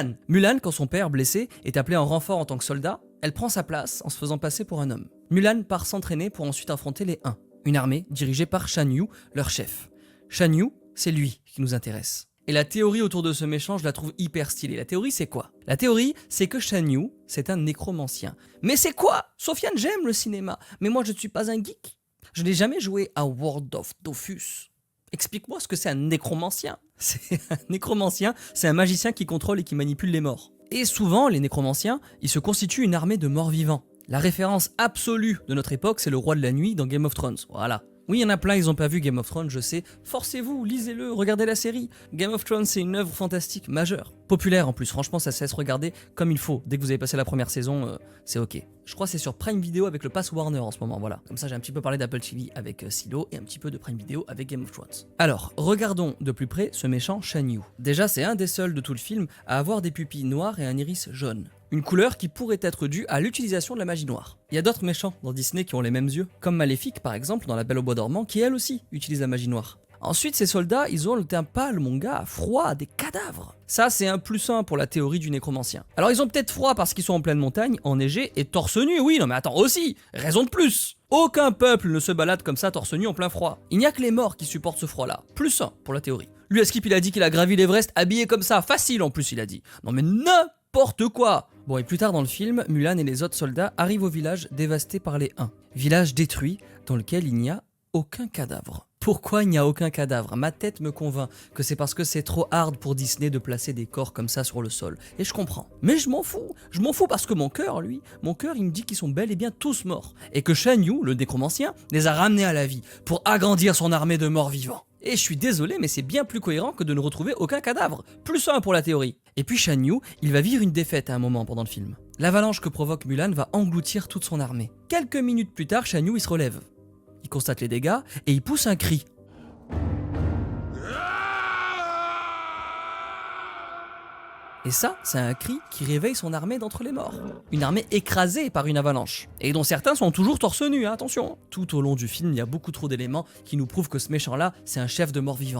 Mulan. Mulan, quand son père, blessé, est appelé en renfort en tant que soldat, elle prend sa place en se faisant passer pour un homme. Mulan part s'entraîner pour ensuite affronter les Huns, une armée dirigée par Shan Yu, leur chef. Shan Yu, c'est lui qui nous intéresse. Et la théorie autour de ce méchant, je la trouve hyper stylée. La théorie, c'est quoi? La théorie, c'est que Shan Yu, c'est un nécromancien. Mais c'est quoi? Sofiane, j'aime le cinéma, mais moi je ne suis pas un geek. Je n'ai jamais joué à World of Dofus. Explique-moi ce que c'est un nécromancien. C'est un nécromancien, c'est un magicien qui contrôle et qui manipule les morts. Et souvent, les nécromanciens, ils se constituent une armée de morts vivants. La référence absolue de notre époque, c'est le roi de la nuit dans Game of Thrones. Voilà. Oui, il y en a plein, ils n'ont pas vu Game of Thrones, je sais. Forcez-vous, lisez-le, regardez la série. Game of Thrones, c'est une œuvre fantastique majeure. Populaire en plus, franchement, ça se laisse regarder comme il faut. Dès que vous avez passé la première saison, c'est ok. Je crois que c'est sur Prime Video avec le pass Warner en ce moment, voilà. Comme ça, j'ai un petit peu parlé d'Apple TV avec Silo et un petit peu de Prime Video avec Game of Thrones. Alors, regardons de plus près ce méchant Shan Yu. Déjà, c'est un des seuls de tout le film à avoir des pupilles noires et un iris jaune. Une couleur qui pourrait être due à l'utilisation de la magie noire. Il y a d'autres méchants dans Disney qui ont les mêmes yeux, comme Maléfique par exemple dans La Belle au Bois dormant, qui elle aussi utilise la magie noire. Ensuite, ces soldats, ils ont le teint pâle, mon gars, froid, des cadavres. Ça, c'est un +1 pour la théorie du nécromancien. Alors, ils ont peut-être froid parce qu'ils sont en pleine montagne, enneigés et torse nu, oui, non mais attends, aussi, raison de plus. Aucun peuple ne se balade comme ça torse nu en plein froid. Il n'y a que les morts qui supportent ce froid-là. +1 pour la théorie. Lui, à Skip, il a dit qu'il a gravi l'Everest habillé comme ça, facile en plus, il a dit. Non mais n'importe quoi. Bon, et plus tard dans le film, Mulan et les autres soldats arrivent au village dévasté par les Huns. Village détruit dans lequel il n'y a aucun cadavre. Pourquoi il n'y a aucun cadavre? Ma tête me convainc que c'est parce que c'est trop hard pour Disney de placer des corps comme ça sur le sol. Et je comprends. Mais je m'en fous parce que mon cœur, il me dit qu'ils sont bel et bien tous morts. Et que Shan Yu, le nécromancien, les a ramenés à la vie pour agrandir son armée de morts vivants. Et je suis désolé, mais c'est bien plus cohérent que de ne retrouver aucun cadavre. +1 pour la théorie. Et puis Shan Yu, il va vivre une défaite à un moment pendant le film. L'avalanche que provoque Mulan va engloutir toute son armée. Quelques minutes plus tard, Shan Yu, il se relève. Il constate les dégâts et il pousse un cri. Et ça, c'est un cri qui réveille son armée d'entre les morts. Une armée écrasée par une avalanche. Et dont certains sont toujours torse nu, hein, attention. Tout au long du film, il y a beaucoup trop d'éléments qui nous prouvent que ce méchant-là, c'est un chef de mort-vivant.